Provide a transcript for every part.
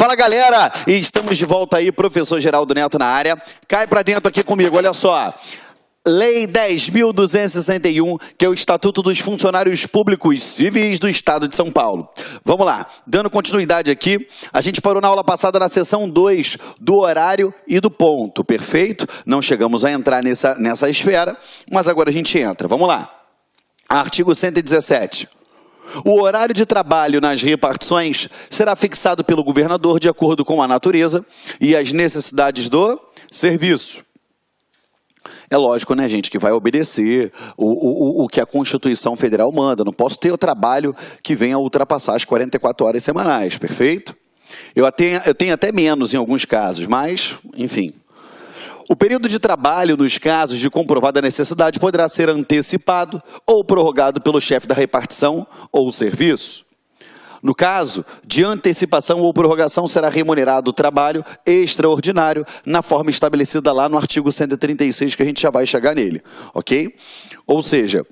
Fala, galera, e estamos de volta aí, professor Geraldo Neto na área. Cai pra dentro aqui comigo, olha só. Lei 10.261, que é o Estatuto dos Funcionários Públicos Civis do Estado de São Paulo. Vamos lá, dando continuidade aqui, a gente parou na aula passada na seção 2 do horário e do ponto, perfeito? Não chegamos a entrar nessa esfera, mas agora a gente entra. Vamos lá. Artigo 117. O horário de trabalho nas repartições será fixado pelo governador de acordo com a natureza e as necessidades do serviço. É lógico, né, gente, que vai obedecer o que a Constituição Federal manda. Não posso ter o trabalho que venha a ultrapassar as 44 horas semanais, perfeito? Eu tenho até menos em alguns casos, mas, enfim. O período de trabalho, nos casos de comprovada necessidade, poderá ser antecipado ou prorrogado pelo chefe da repartição ou serviço. No caso de antecipação ou prorrogação, será remunerado o trabalho extraordinário na forma estabelecida lá no artigo 136, que a gente já vai chegar nele, ok? Ou seja,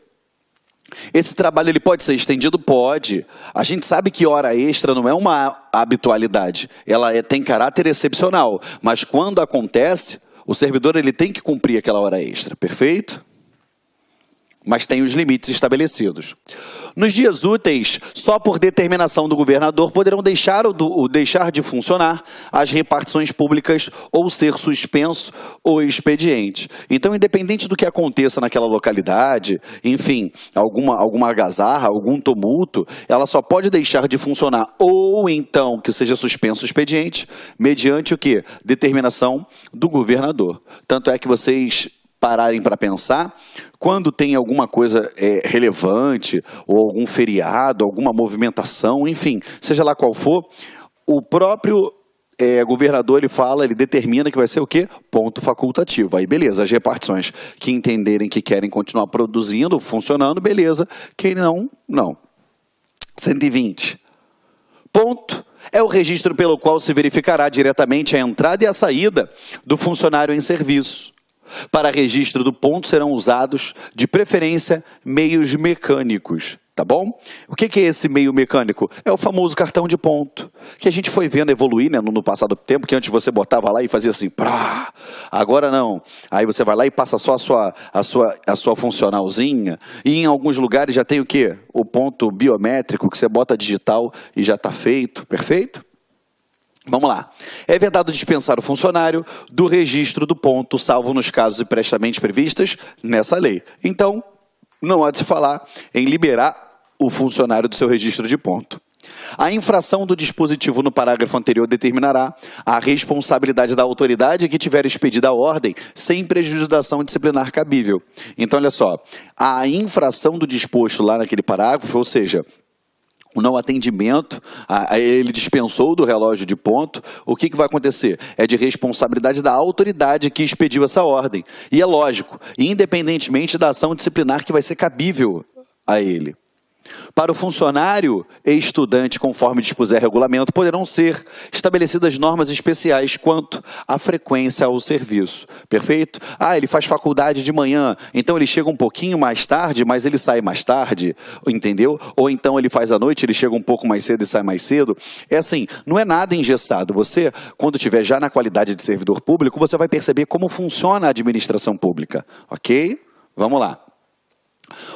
esse trabalho ele pode ser estendido? Pode. A gente sabe que hora extra não é uma habitualidade, ela tem caráter excepcional, mas quando acontece, o servidor ele tem que cumprir aquela hora extra, perfeito? Mas tem os limites estabelecidos. Nos dias úteis, só por determinação do governador, poderão deixar de funcionar as repartições públicas ou ser suspenso o expediente. Então, independente do que aconteça naquela localidade, enfim, alguma algazarra, algum tumulto, ela só pode deixar de funcionar ou então que seja suspenso o expediente, mediante o quê? Determinação do governador. Tanto é que vocês pararem para pensar, quando tem alguma coisa relevante, ou algum feriado, alguma movimentação, enfim, seja lá qual for, o próprio governador, ele determina que vai ser o quê? Ponto facultativo. Aí, beleza, as repartições que entenderem que querem continuar produzindo, funcionando, beleza. Quem não, não. 120. Ponto. É o registro pelo qual se verificará diretamente a entrada e a saída do funcionário em serviço. Para registro do ponto serão usados, de preferência, meios mecânicos, tá bom? O que é esse meio mecânico? É o famoso cartão de ponto, que a gente foi vendo evoluir, né, no passado tempo, que antes você botava lá e fazia assim, prá, agora não. Aí você vai lá e passa só a sua funcionalzinha, e em alguns lugares já tem o quê? O ponto biométrico, que você bota digital e já está feito, perfeito? Vamos lá. É vedado dispensar o funcionário do registro do ponto, salvo nos casos expressamente previstos nessa lei. Então, não há de se falar em liberar o funcionário do seu registro de ponto. A infração do dispositivo no parágrafo anterior determinará a responsabilidade da autoridade que tiver expedida a ordem sem prejuízo da ação disciplinar cabível. Então, olha só, a infração do disposto lá naquele parágrafo, ou seja, o não atendimento, ele dispensou do relógio de ponto, o que vai acontecer? É de responsabilidade da autoridade que expediu essa ordem. E é lógico, independentemente da ação disciplinar que vai ser cabível a ele. Para o funcionário e estudante, conforme dispuser regulamento, poderão ser estabelecidas normas especiais quanto à frequência ao serviço. Perfeito? Ele faz faculdade de manhã, então ele chega um pouquinho mais tarde, mas ele sai mais tarde, entendeu? Ou então ele faz à noite, ele chega um pouco mais cedo e sai mais cedo. É assim, não é nada engessado. Você, quando estiver já na qualidade de servidor público, você vai perceber como funciona a administração pública. Ok? Vamos lá.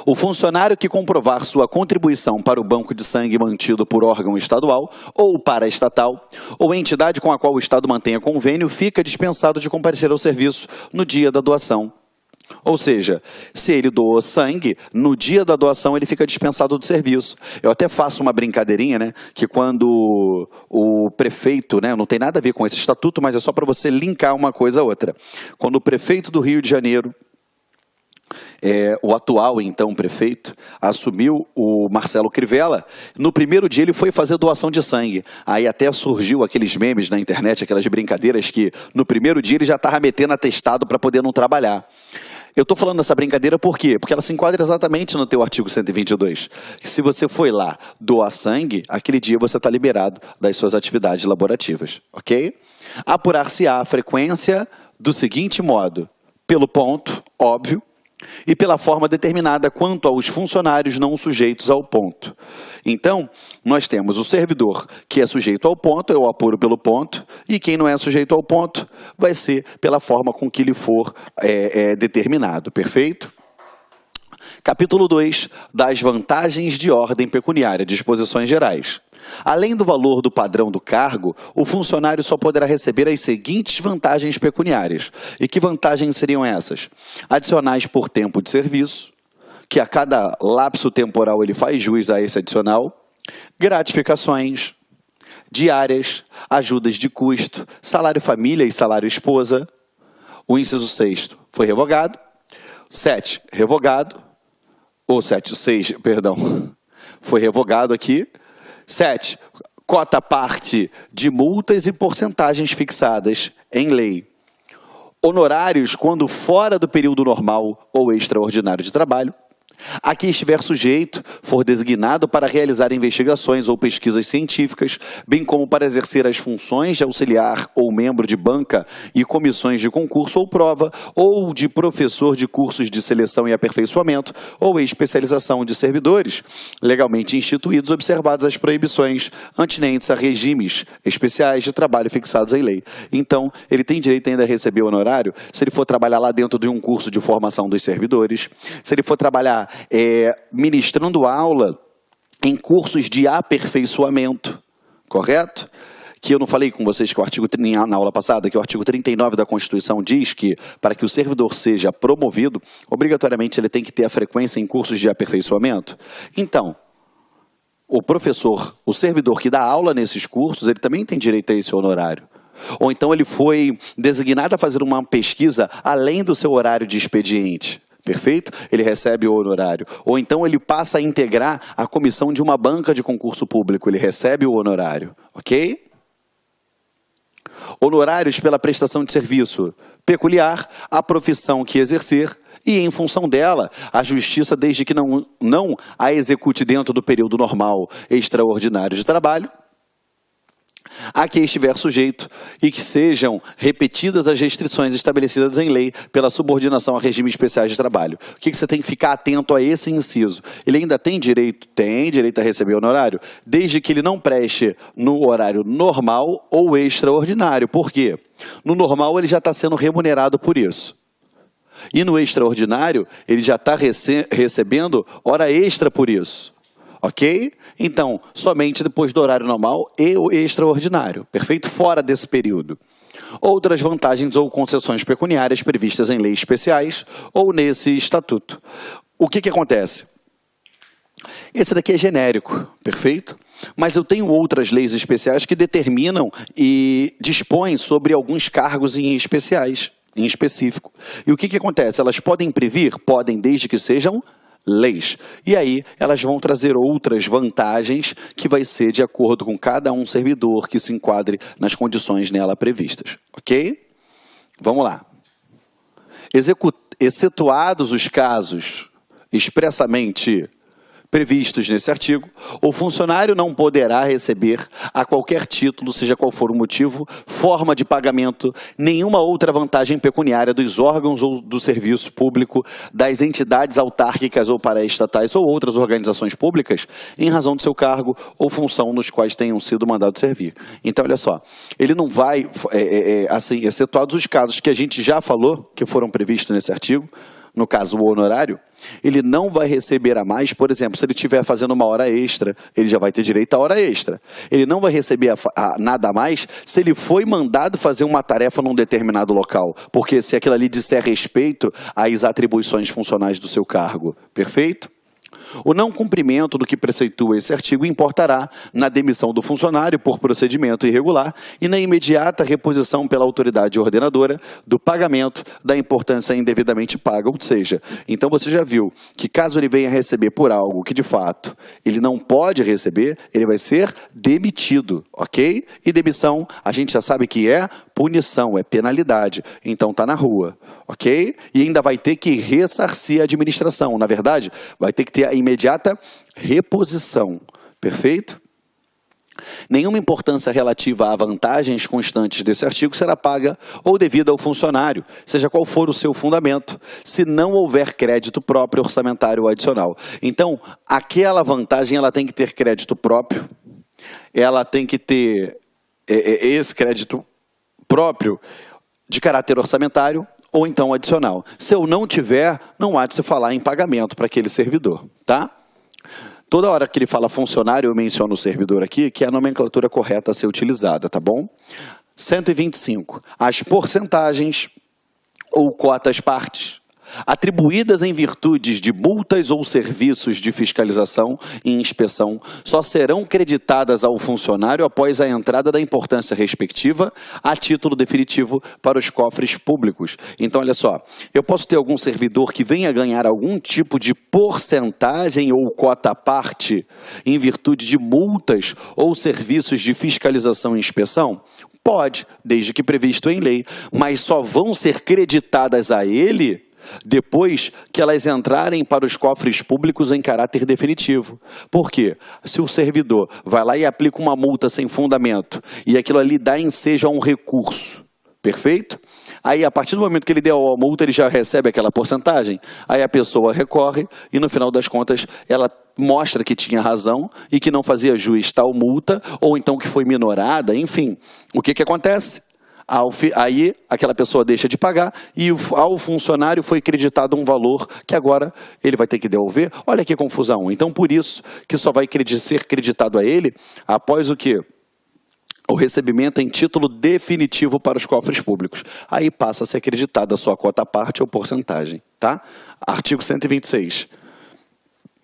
O funcionário que comprovar sua contribuição para o banco de sangue mantido por órgão estadual ou paraestatal, ou entidade com a qual o Estado mantenha convênio, fica dispensado de comparecer ao serviço no dia da doação. Ou seja, se ele doou sangue, no dia da doação ele fica dispensado do serviço. Eu até faço uma brincadeirinha, né, que quando o prefeito, né, não tem nada a ver com esse estatuto, mas é só para você linkar uma coisa a outra. Quando o prefeito do Rio de Janeiro, o atual, então, prefeito, assumiu, o Marcelo Crivella, no primeiro dia ele foi fazer doação de sangue. Aí até surgiu aqueles memes na internet, aquelas brincadeiras que no primeiro dia ele já estava metendo atestado para poder não trabalhar. Eu estou falando dessa brincadeira por quê? Porque ela se enquadra exatamente no teu artigo 122. Se você foi lá doar sangue, aquele dia você está liberado das suas atividades laborativas, ok? Apurar-se-á a frequência do seguinte modo, pelo ponto, óbvio, e pela forma determinada quanto aos funcionários não sujeitos ao ponto. Então, nós temos o servidor que é sujeito ao ponto, eu apuro pelo ponto, e quem não é sujeito ao ponto vai ser pela forma com que ele for determinado, perfeito? Capítulo 2, das vantagens de ordem pecuniária, disposições gerais. Além do valor do padrão do cargo, o funcionário só poderá receber as seguintes vantagens pecuniárias. E que vantagens seriam essas? Adicionais por tempo de serviço, que a cada lapso temporal ele faz jus a esse adicional, gratificações, diárias, ajudas de custo, salário família e salário esposa. O inciso 6º foi revogado. 7, revogado. Ou 6, perdão, foi revogado aqui. 7, cota parte de multas e porcentagens fixadas em lei. Honorários quando fora do período normal ou extraordinário de trabalho. A que estiver sujeito, for designado para realizar investigações ou pesquisas científicas, bem como para exercer as funções de auxiliar ou membro de banca e comissões de concurso ou prova, ou de professor de cursos de seleção e aperfeiçoamento, ou especialização de servidores, legalmente instituídos, observadas as proibições antinentes a regimes especiais de trabalho fixados em lei. Então, ele tem direito ainda a receber o honorário se ele for trabalhar lá dentro de um curso de formação dos servidores, se ele for trabalhar ministrando aula em cursos de aperfeiçoamento, correto? Que eu não falei com vocês que o artigo, na aula passada, que o artigo 39 da Constituição diz que, para que o servidor seja promovido, obrigatoriamente ele tem que ter a frequência em cursos de aperfeiçoamento. Então, o professor, o servidor que dá aula nesses cursos, ele também tem direito a esse honorário. Ou então ele foi designado a fazer uma pesquisa além do seu horário de expediente. Perfeito? Ele recebe o honorário. Ou então ele passa a integrar a comissão de uma banca de concurso público. Ele recebe o honorário. Ok? Honorários pela prestação de serviço peculiar à profissão que exercer e, em função dela, a justiça, desde que não a execute dentro do período normal extraordinário de trabalho, a que estiver sujeito e que sejam repetidas as restrições estabelecidas em lei pela subordinação a regimes especiais de trabalho. O que você tem que ficar atento a esse inciso? Ele ainda tem direito a receber honorário, desde que ele não preste no horário normal ou extraordinário. Por quê? No normal ele já está sendo remunerado por isso. E no extraordinário ele já está recebendo hora extra por isso. Ok? Então, somente depois do horário normal e o extraordinário. Perfeito? Fora desse período. Outras vantagens ou concessões pecuniárias previstas em leis especiais ou nesse estatuto. O que acontece? Esse daqui é genérico, perfeito? Mas eu tenho outras leis especiais que determinam e dispõem sobre alguns cargos em específico. E o que acontece? Elas podem previr? Podem, desde que sejam leis. E aí, elas vão trazer outras vantagens que vai ser de acordo com cada um servidor que se enquadre nas condições nela previstas. Ok? Vamos lá. Excetuados os casos expressamente previstos nesse artigo, o funcionário não poderá receber, a qualquer título, seja qual for o motivo, forma de pagamento, nenhuma outra vantagem pecuniária dos órgãos ou do serviço público, das entidades autárquicas ou paraestatais ou outras organizações públicas, em razão do seu cargo ou função nos quais tenham sido mandado servir. Então, olha só, ele não vai, assim, excetuados os casos que a gente já falou, que foram previstos nesse artigo, no caso o honorário, ele não vai receber a mais. Por exemplo, se ele estiver fazendo uma hora extra, ele já vai ter direito à hora extra. Ele não vai receber nada a mais se ele foi mandado fazer uma tarefa num determinado local, porque se aquilo ali disser respeito às atribuições funcionais do seu cargo. Perfeito? O não cumprimento do que preceitua esse artigo importará na demissão do funcionário por procedimento irregular e na imediata reposição pela autoridade ordenadora do pagamento da importância indevidamente paga. Ou seja, então você já viu que caso ele venha receber por algo que de fato ele não pode receber, ele vai ser demitido, ok? E demissão a gente já sabe que é punição, é penalidade, então está na rua, ok? E ainda vai ter que ressarcir a administração, na verdade, vai ter que ter a imediata reposição, perfeito? Nenhuma importância relativa a vantagens constantes desse artigo será paga ou devida ao funcionário, seja qual for o seu fundamento, se não houver crédito próprio orçamentário adicional. Então, aquela vantagem ela tem que ter crédito próprio, ela tem que ter esse crédito próprio de caráter orçamentário ou então adicional. Se eu não tiver, não há de se falar em pagamento para aquele servidor, tá? Toda hora que ele fala funcionário, eu menciono o servidor aqui, que é a nomenclatura correta a ser utilizada, tá bom? 125. As porcentagens ou cotas partes atribuídas em virtude de multas ou serviços de fiscalização e inspeção só serão creditadas ao funcionário após a entrada da importância respectiva a título definitivo para os cofres públicos. Então, olha só, eu posso ter algum servidor que venha ganhar algum tipo de porcentagem ou cota parte em virtude de multas ou serviços de fiscalização e inspeção? Pode, desde que previsto em lei, mas só vão ser creditadas a ele depois que elas entrarem para os cofres públicos em caráter definitivo. Por quê? Se o servidor vai lá e aplica uma multa sem fundamento e aquilo ali dá ensejo a um recurso, perfeito? Aí, a partir do momento que ele deu a multa, ele já recebe aquela porcentagem, aí a pessoa recorre e, no final das contas, ela mostra que tinha razão e que não fazia jus tal multa, ou então que foi minorada, enfim. O que acontece? Aí aquela pessoa deixa de pagar e ao funcionário foi creditado um valor que agora ele vai ter que devolver. Olha que confusão. Então, por isso que só vai ser creditado a ele após o quê? O recebimento em título definitivo para os cofres públicos. Aí passa a ser acreditada a sua cota à parte ou porcentagem, tá? Artigo 126.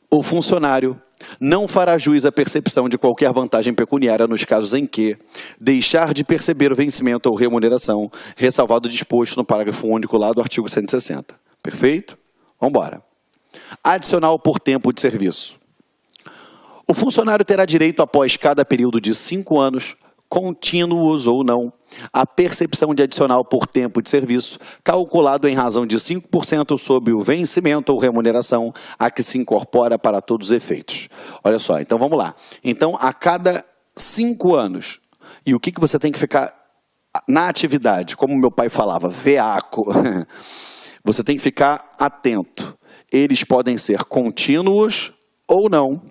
O funcionário não fará jus à percepção de qualquer vantagem pecuniária nos casos em que deixar de perceber o vencimento ou remuneração, ressalvado o disposto no parágrafo único lá do artigo 160. Perfeito? Vamos embora. Adicional por tempo de serviço. O funcionário terá direito, após cada período de 5 anos, contínuos ou não, a percepção de adicional por tempo de serviço, calculado em razão de 5% sobre o vencimento ou remuneração a que se incorpora para todos os efeitos. Olha só, então vamos lá. Então, a cada 5 anos, e o que você tem que ficar na atividade, como meu pai falava, veaco, você tem que ficar atento. Eles podem ser contínuos ou não.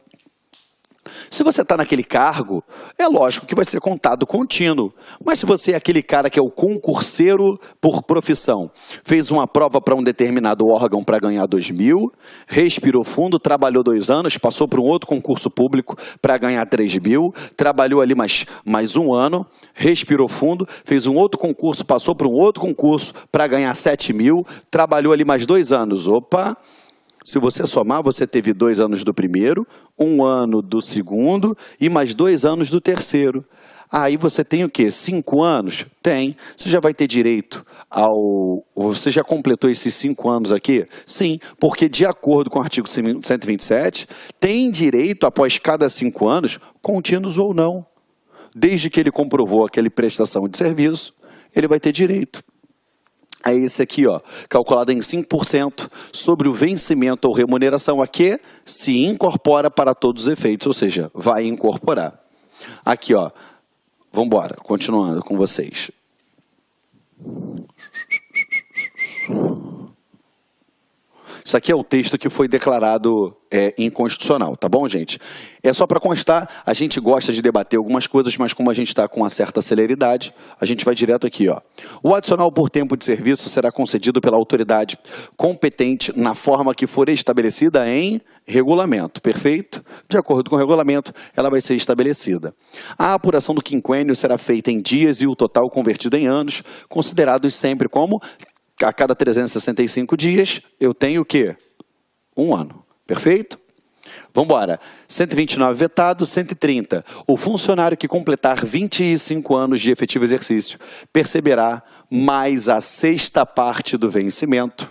Se você está naquele cargo, é lógico que vai ser contado contínuo. Mas se você é aquele cara que é o concurseiro por profissão, fez uma prova para um determinado órgão para ganhar 2.000, respirou fundo, trabalhou 2 anos, passou para um outro concurso público para ganhar 3.000, trabalhou ali mais 1 ano, respirou fundo, fez um outro concurso, passou para um outro concurso para ganhar 7.000, trabalhou ali mais 2 anos. Opa! Se você somar, você teve 2 anos do primeiro, 1 ano do segundo e mais 2 anos do terceiro. Aí você tem o quê? 5 anos? Tem. Você já vai ter direito ao... Você já completou esses 5 anos aqui? Sim, porque de acordo com o artigo 127, tem direito, após cada 5 anos, contínuos ou não. Desde que ele comprovou aquela prestação de serviço, ele vai ter direito. É esse aqui, ó, calculado em 5% sobre o vencimento ou remuneração a que se incorpora para todos os efeitos, ou seja, vai incorporar. Aqui, ó, vamos embora, continuando com vocês. Isso aqui é o texto que foi declarado inconstitucional, tá bom, gente? É só para constar, a gente gosta de debater algumas coisas, mas como a gente está com uma certa celeridade, a gente vai direto aqui, ó. O adicional por tempo de serviço será concedido pela autoridade competente na forma que for estabelecida em regulamento, perfeito? De acordo com o regulamento, ela vai ser estabelecida. A apuração do quinquênio será feita em dias e o total convertido em anos, considerados sempre como... A cada 365 dias, eu tenho o quê? 1 ano. Perfeito? Vamos embora. 129 vetado, 130. O funcionário que completar 25 anos de efetivo exercício perceberá mais a 6ª parte do vencimento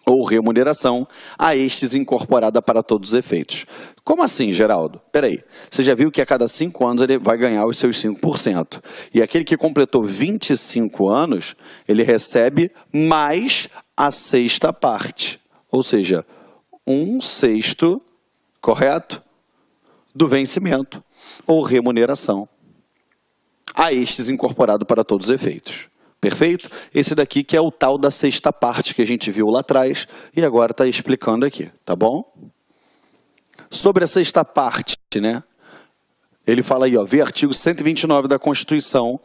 ou remuneração a estes incorporada para todos os efeitos. Como assim, Geraldo? Peraí, você já viu que a cada 5 anos ele vai ganhar os seus 5%. E aquele que completou 25 anos, ele recebe mais a 6ª parte. Ou seja, 1/6, correto? Do vencimento. ou remuneração. A estes incorporado para todos os efeitos. Perfeito? Esse daqui que é o tal da sexta parte que a gente viu lá atrás e agora está explicando aqui, tá bom? Sobre a sexta parte, né? Ele fala aí, ó, vê artigo 129 da Constituição.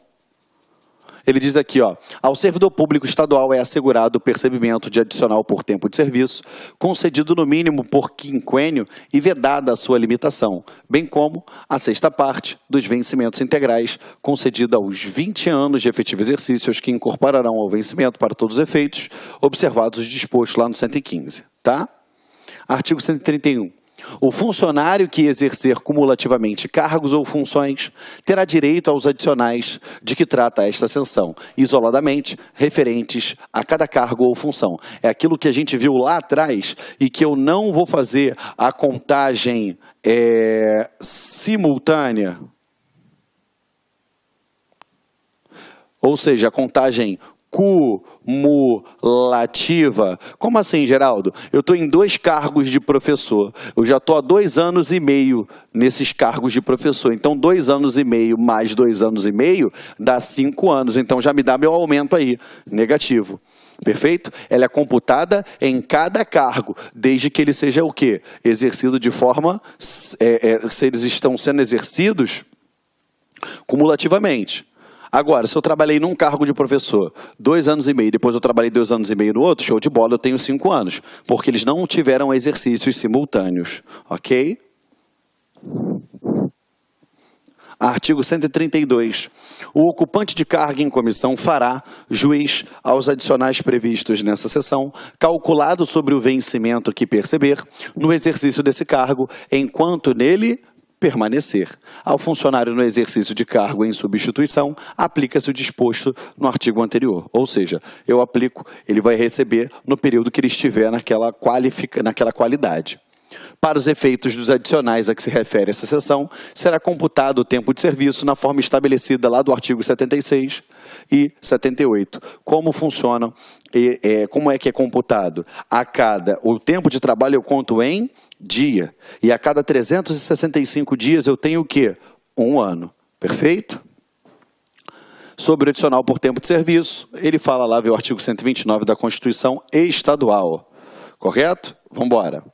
Ele diz aqui, ó, ao servidor público estadual é assegurado o percebimento de adicional por tempo de serviço, concedido no mínimo por quinquênio e vedada a sua limitação, bem como a sexta parte dos vencimentos integrais, concedida aos 20 anos de efetivo exercício, que incorporarão ao vencimento para todos os efeitos, observados os dispostos lá no 115, tá? Artigo 131. O funcionário que exercer cumulativamente cargos ou funções terá direito aos adicionais de que trata esta seção, isoladamente referentes a cada cargo ou função. É aquilo que a gente viu lá atrás e que eu não vou fazer a contagem simultânea. Ou seja, a contagem cumulativa. Como assim, Geraldo? Eu estou em 2 cargos de professor. Eu já estou há 2 anos e meio nesses cargos de professor. Então, 2 anos e meio mais 2 anos e meio dá 5 anos. Então, já me dá meu aumento aí, negativo. Perfeito? Ela é computada em cada cargo, desde que ele seja o quê? Exercido de forma... se eles estão sendo exercidos cumulativamente. Agora, se eu trabalhei num cargo de professor 2 anos e meio, depois eu trabalhei 2 anos e meio no outro, show de bola, eu tenho 5 anos. Porque eles não tiveram exercícios simultâneos. Ok? Artigo 132. O ocupante de carga em comissão fará juiz aos adicionais previstos nessa seção, calculado sobre o vencimento que perceber, no exercício desse cargo, enquanto nele permanecer. Ao funcionário no exercício de cargo em substituição, aplica-se o disposto no artigo anterior. Ou seja, eu aplico, ele vai receber no período que ele estiver naquela qualidade. Para os efeitos dos adicionais a que se refere essa seção, será computado o tempo de serviço na forma estabelecida lá do artigo 76 e 78. Como funcionam como é que é computado? O tempo de trabalho eu conto em dia. E a cada 365 dias eu tenho o quê? 1 ano. Perfeito? Sobre o adicional por tempo de serviço, ele fala lá, vê o artigo 129 da Constituição Estadual. Correto? Vamos embora.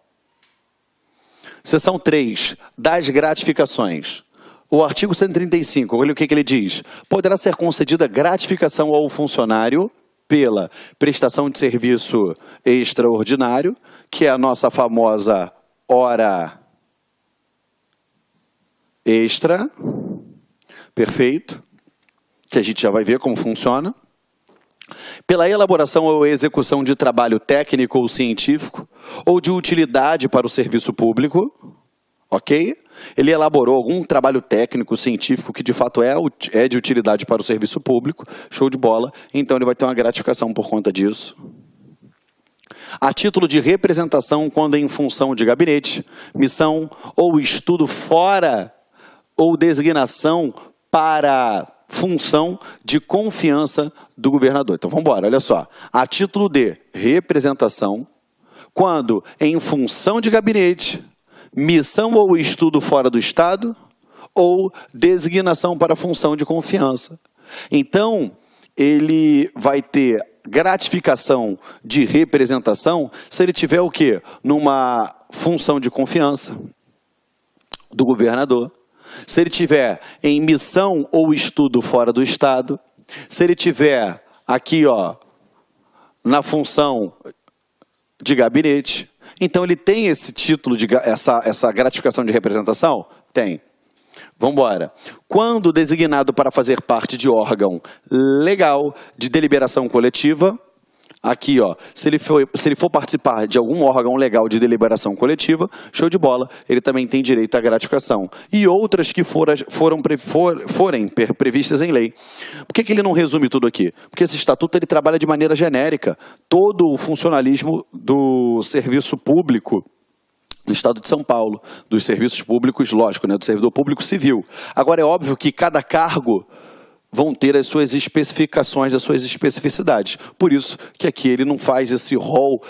Seção 3, das gratificações. O artigo 135, olha o que ele diz. Poderá ser concedida gratificação ao funcionário pela prestação de serviço extraordinário, que é a nossa famosa hora extra. Perfeito. Que a gente já vai ver como funciona. Pela elaboração ou execução de trabalho técnico ou científico, ou de utilidade para o serviço público, ok? Ele elaborou algum trabalho técnico, científico, que de fato é de utilidade para o serviço público, show de bola, então ele vai ter uma gratificação por conta disso. A título de representação quando em função de gabinete, missão ou estudo fora ou designação para função de confiança do governador. Então, vamos embora, olha só. A título de representação, quando em função de gabinete, missão ou estudo fora do Estado, ou designação para função de confiança. Então, ele vai ter gratificação de representação se ele tiver o quê? Numa função de confiança do governador. Se ele tiver em missão ou estudo fora do Estado, se ele tiver aqui, ó, na função de gabinete, então ele tem esse título, essa gratificação de representação? Tem. Vamos embora. Quando designado para fazer parte de órgão legal de deliberação coletiva, aqui, ó, se ele for participar de algum órgão legal de deliberação coletiva, show de bola, ele também tem direito à gratificação. E outras que forem previstas em lei. Por que ele não resume tudo aqui? Porque esse estatuto ele trabalha de maneira genérica. Todo o funcionalismo do serviço público no estado de São Paulo, dos serviços públicos, lógico, né, do servidor público civil. Agora, é óbvio que cada cargo vão ter as suas especificações, as suas especificidades. Por isso que aqui ele não faz esse rol,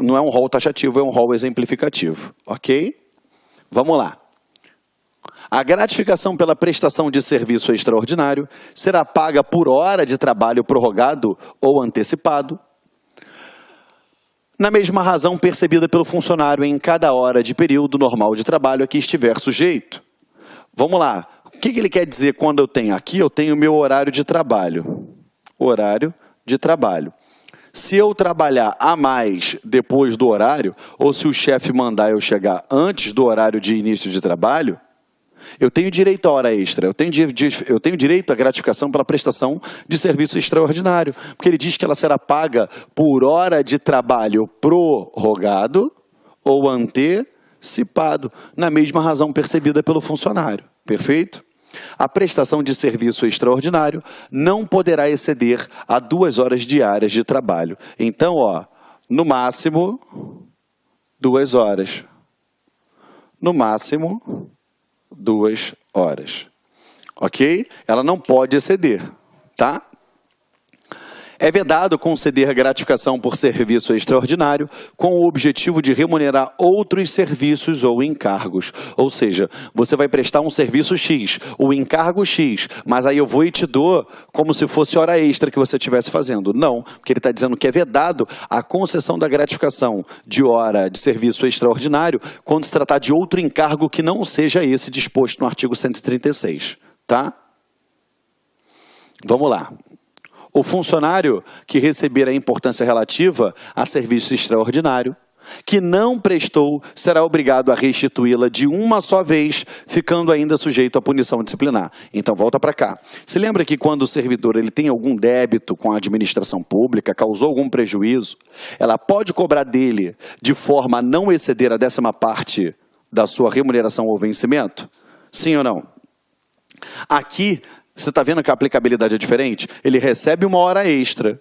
não é um rol taxativo, é um rol exemplificativo. Ok? Vamos lá. A gratificação pela prestação de serviço extraordinário será paga por hora de trabalho prorrogado ou antecipado, na mesma razão percebida pelo funcionário em cada hora de período normal de trabalho a que estiver sujeito. Vamos lá. O que ele quer dizer quando eu tenho? Aqui eu tenho o meu horário de trabalho. Horário de trabalho. Se eu trabalhar a mais depois do horário, ou se o chefe mandar eu chegar antes do horário de início de trabalho, eu tenho direito à hora extra, eu tenho direito à gratificação pela prestação de serviço extraordinário, porque ele diz que ela será paga por hora de trabalho prorrogado ou antecipado, na mesma razão percebida pelo funcionário. Perfeito? A prestação de serviço extraordinário não poderá exceder a 2 horas diárias de trabalho. Então, no máximo, 2 horas. No máximo, 2 horas. Ok? Ela não pode exceder, tá? É vedado conceder gratificação por serviço extraordinário com o objetivo de remunerar outros serviços ou encargos. Ou seja, você vai prestar um serviço X, o encargo X, mas aí eu vou e te dou como se fosse hora extra que você estivesse fazendo. Não, porque ele está dizendo que é vedado a concessão da gratificação de hora de serviço extraordinário quando se tratar de outro encargo que não seja esse disposto no artigo 136. Tá? Vamos lá. O funcionário que receber a importância relativa a serviço extraordinário, que não prestou, será obrigado a restituí-la de uma só vez, ficando ainda sujeito à punição disciplinar. Então, volta para cá. Se lembra que quando o servidor ele tem algum débito com a administração pública, causou algum prejuízo, ela pode cobrar dele de forma a não exceder a 10ª parte da sua remuneração ou vencimento? Sim ou não? Aqui, você está vendo que a aplicabilidade é diferente? Ele recebe uma hora extra.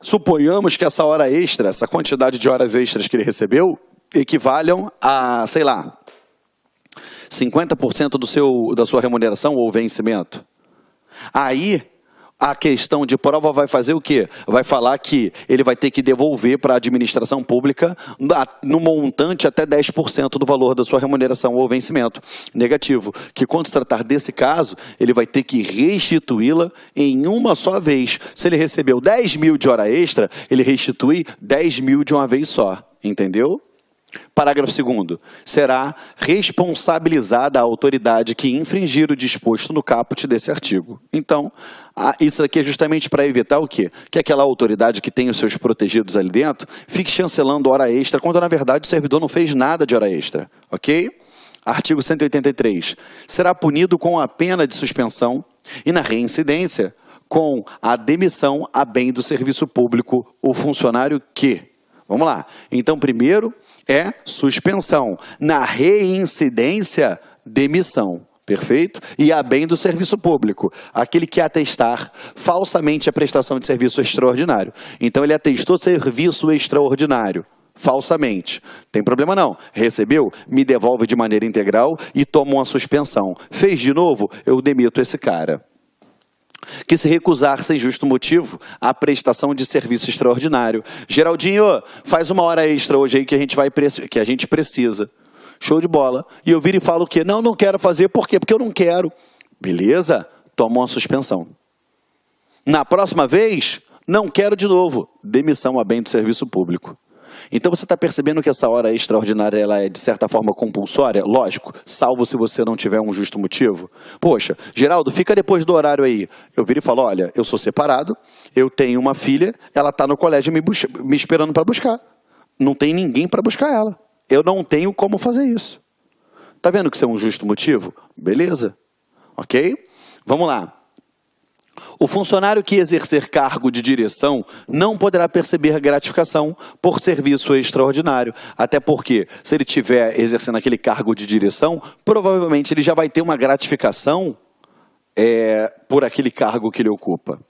Suponhamos que essa hora extra, essa quantidade de horas extras que ele recebeu, equivalham a, sei lá, 50% da sua remuneração ou vencimento. Aí, a questão de prova vai fazer o quê? Vai falar que ele vai ter que devolver para a administração pública no montante até 10% do valor da sua remuneração ou vencimento. Negativo, que quando se tratar desse caso, ele vai ter que restituí-la em uma só vez. Se ele recebeu 10 mil de hora extra, ele restitui 10 mil de uma vez só. Entendeu? Parágrafo 2º. Será responsabilizada a autoridade que infringir o disposto no caput desse artigo. Então, isso aqui é justamente para evitar o quê? Que aquela autoridade que tem os seus protegidos ali dentro fique chancelando hora extra, quando na verdade o servidor não fez nada de hora extra. Ok? Artigo 183. Será punido com a pena de suspensão e na reincidência com a demissão a bem do serviço público o funcionário que... Vamos lá. Então, primeiro é suspensão. Na reincidência, demissão. Perfeito? E a bem do serviço público. Aquele que atestar falsamente a prestação de serviço extraordinário. Então, ele atestou serviço extraordinário. Falsamente. Tem problema não. Recebeu? Me devolve de maneira integral e toma uma suspensão. Fez de novo? Eu demito esse cara. Que se recusar sem justo motivo a prestação de serviço extraordinário. Geraldinho, faz uma hora extra hoje aí que a gente precisa. Show de bola. E eu viro e falo o quê? Não quero fazer. Por quê? Porque eu não quero. Beleza? Toma uma suspensão. Na próxima vez, não quero de novo. Demissão a bem do serviço público. Então você está percebendo que essa hora extraordinária ela é de certa forma compulsória? Lógico, salvo se você não tiver um justo motivo. Poxa, Geraldo, fica depois do horário aí. Eu viro e falo, olha, eu sou separado, eu tenho uma filha, ela está no colégio me esperando para buscar. Não tem ninguém para buscar ela. Eu não tenho como fazer isso. Está vendo que isso é um justo motivo? Beleza. Ok? Vamos lá. O funcionário que exercer cargo de direção não poderá perceber gratificação por serviço extraordinário. Até porque, se ele estiver exercendo aquele cargo de direção, provavelmente ele já vai ter uma gratificação por aquele cargo que ele ocupa.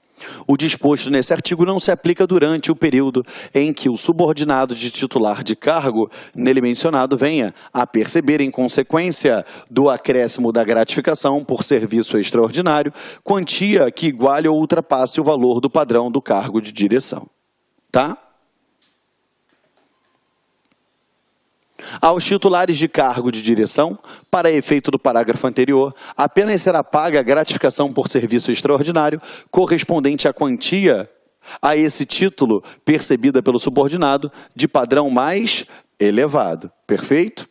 O disposto nesse artigo não se aplica durante o período em que o subordinado de titular de cargo, nele mencionado, venha a perceber, em consequência do acréscimo da gratificação por serviço extraordinário, quantia que iguale ou ultrapasse o valor do padrão do cargo de direção. Tá? Aos titulares de cargo de direção, para efeito do parágrafo anterior, apenas será paga a gratificação por serviço extraordinário correspondente à quantia a esse título percebida pelo subordinado de padrão mais elevado. Perfeito?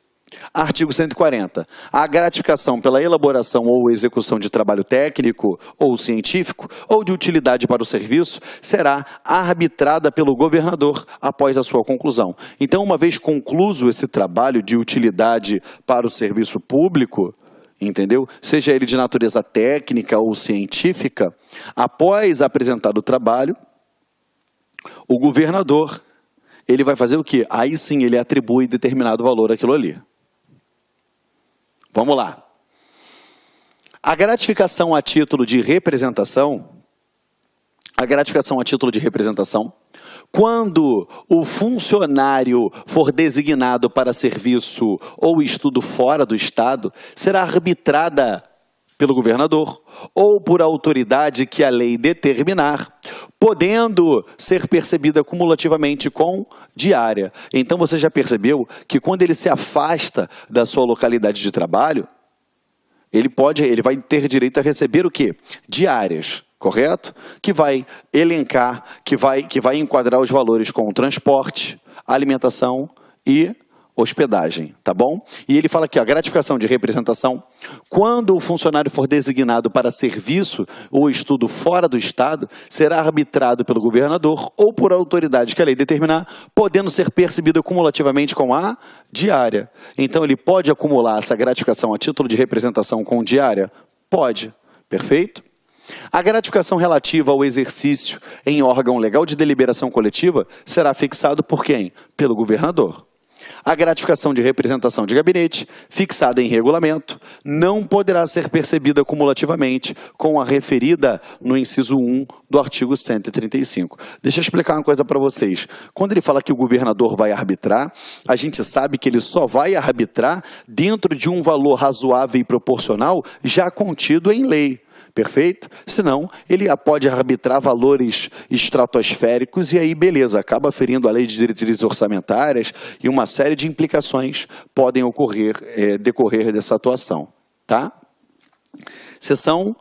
Artigo 140. A gratificação pela elaboração ou execução de trabalho técnico ou científico ou de utilidade para o serviço será arbitrada pelo governador após a sua conclusão. Então, uma vez concluído esse trabalho de utilidade para o serviço público, entendeu? Seja ele de natureza técnica ou científica, após apresentar o trabalho, o governador, ele vai fazer o quê? Aí sim ele atribui determinado valor àquilo ali. Vamos lá. A gratificação a título de representação, quando o funcionário for designado para serviço ou estudo fora do Estado, será arbitrada pelo governador ou por autoridade que a lei determinar, podendo ser percebida cumulativamente com diária. Então você já percebeu que quando ele se afasta da sua localidade de trabalho, ele vai ter direito a receber o quê? Diárias, correto? Que vai elencar, que vai enquadrar os valores com transporte, alimentação e hospedagem, tá bom? E ele fala aqui, a gratificação de representação, quando o funcionário for designado para serviço ou estudo fora do Estado, será arbitrado pelo governador ou por autoridade que a lei determinar, podendo ser percebida cumulativamente com a diária. Então, ele pode acumular essa gratificação a título de representação com diária? Pode. Perfeito? A gratificação relativa ao exercício em órgão legal de deliberação coletiva será fixado por quem? Pelo governador. A gratificação de representação de gabinete, fixada em regulamento, não poderá ser percebida cumulativamente com a referida no inciso 1 do artigo 135. Deixa eu explicar uma coisa para vocês. Quando ele fala que o governador vai arbitrar, a gente sabe que ele só vai arbitrar dentro de um valor razoável e proporcional já contido em lei. Perfeito? Senão, ele pode arbitrar valores estratosféricos e aí, beleza, acaba ferindo a lei de diretrizes orçamentárias e uma série de implicações podem decorrer dessa atuação. Tá? Seção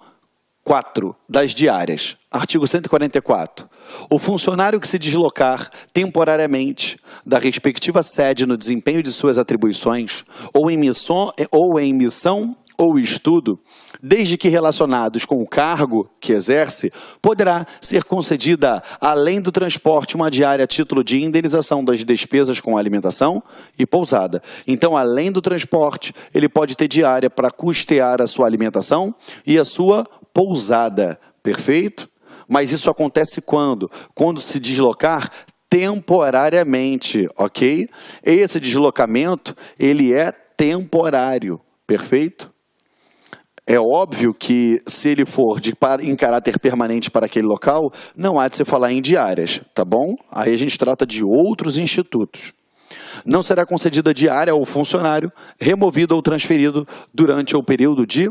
4 das diárias. Artigo 144. O funcionário que se deslocar temporariamente da respectiva sede no desempenho de suas atribuições ou em missão ou estudo, desde que relacionados com o cargo que exerce, poderá ser concedida, além do transporte, uma diária a título de indenização das despesas com alimentação e pousada. Então, além do transporte, ele pode ter diária para custear a sua alimentação e a sua pousada. Perfeito? Mas isso acontece quando? Quando se deslocar temporariamente, ok? Esse deslocamento, ele é temporário. Perfeito? É óbvio que, se ele for em caráter permanente para aquele local, não há de se falar em diárias, tá bom? Aí a gente trata de outros institutos. Não será concedida diária ao funcionário removido ou transferido durante o período de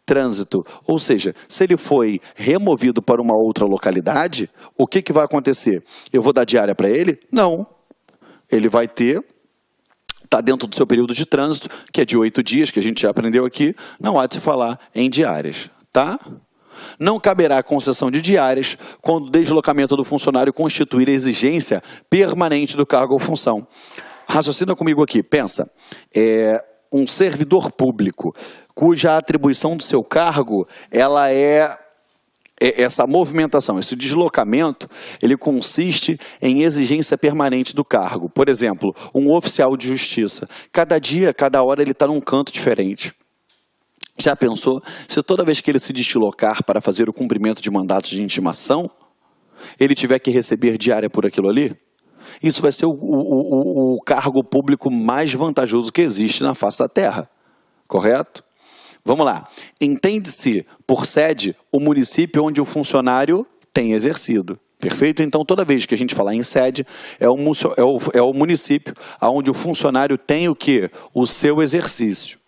trânsito. Ou seja, se ele foi removido para uma outra localidade, o que vai acontecer? Eu vou dar diária para ele? Não. Ele vai está dentro do seu período de trânsito, que é de 8 dias, que a gente já aprendeu aqui, não há de se falar em diárias, tá? Não caberá concessão de diárias quando o deslocamento do funcionário constituir exigência permanente do cargo ou função. Raciocina comigo aqui, pensa, um servidor público cuja atribuição do seu cargo, ela essa movimentação, esse deslocamento, ele consiste em exigência permanente do cargo. Por exemplo, um oficial de justiça. Cada dia, cada hora, ele está num canto diferente. Já pensou se toda vez que ele se deslocar para fazer o cumprimento de mandatos de intimação, ele tiver que receber diária por aquilo ali? Isso vai ser o cargo público mais vantajoso que existe na face da Terra. Correto? Vamos lá. Entende-se por sede o município onde o funcionário tem exercido. Perfeito? Então, toda vez que a gente falar em sede, é o município onde o funcionário tem o quê? O seu exercício.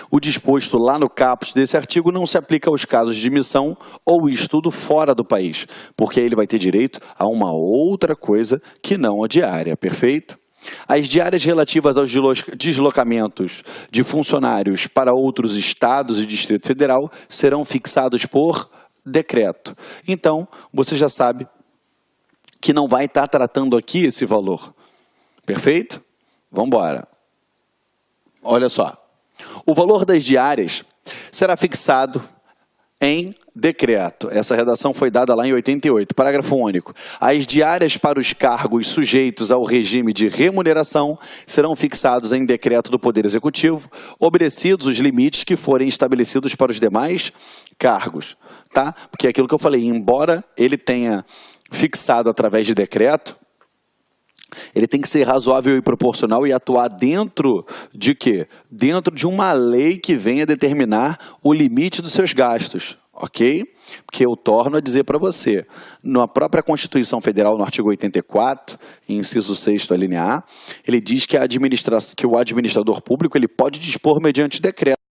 O disposto lá no caput desse artigo não se aplica aos casos de missão ou estudo fora do país, porque ele vai ter direito a uma outra coisa que não a diária. Perfeito? As diárias relativas aos deslocamentos de funcionários para outros estados e Distrito Federal serão fixados por decreto. Então, você já sabe que não vai estar tratando aqui esse valor. Perfeito? Vamos embora. Olha só. O valor das diárias será fixado em decreto. Essa redação foi dada lá em 88. Parágrafo único. As diárias para os cargos sujeitos ao regime de remuneração serão fixados em decreto do Poder Executivo, obedecidos os limites que forem estabelecidos para os demais cargos. Tá? Porque é aquilo que eu falei, embora ele tenha fixado através de decreto, ele tem que ser razoável e proporcional e atuar dentro de quê? Dentro de uma lei que venha determinar o limite dos seus gastos, ok? Porque eu torno a dizer para você, na própria Constituição Federal, no artigo 84, inciso 6º, a linha A, ele diz que, que o administrador público ele pode dispor mediante decreto.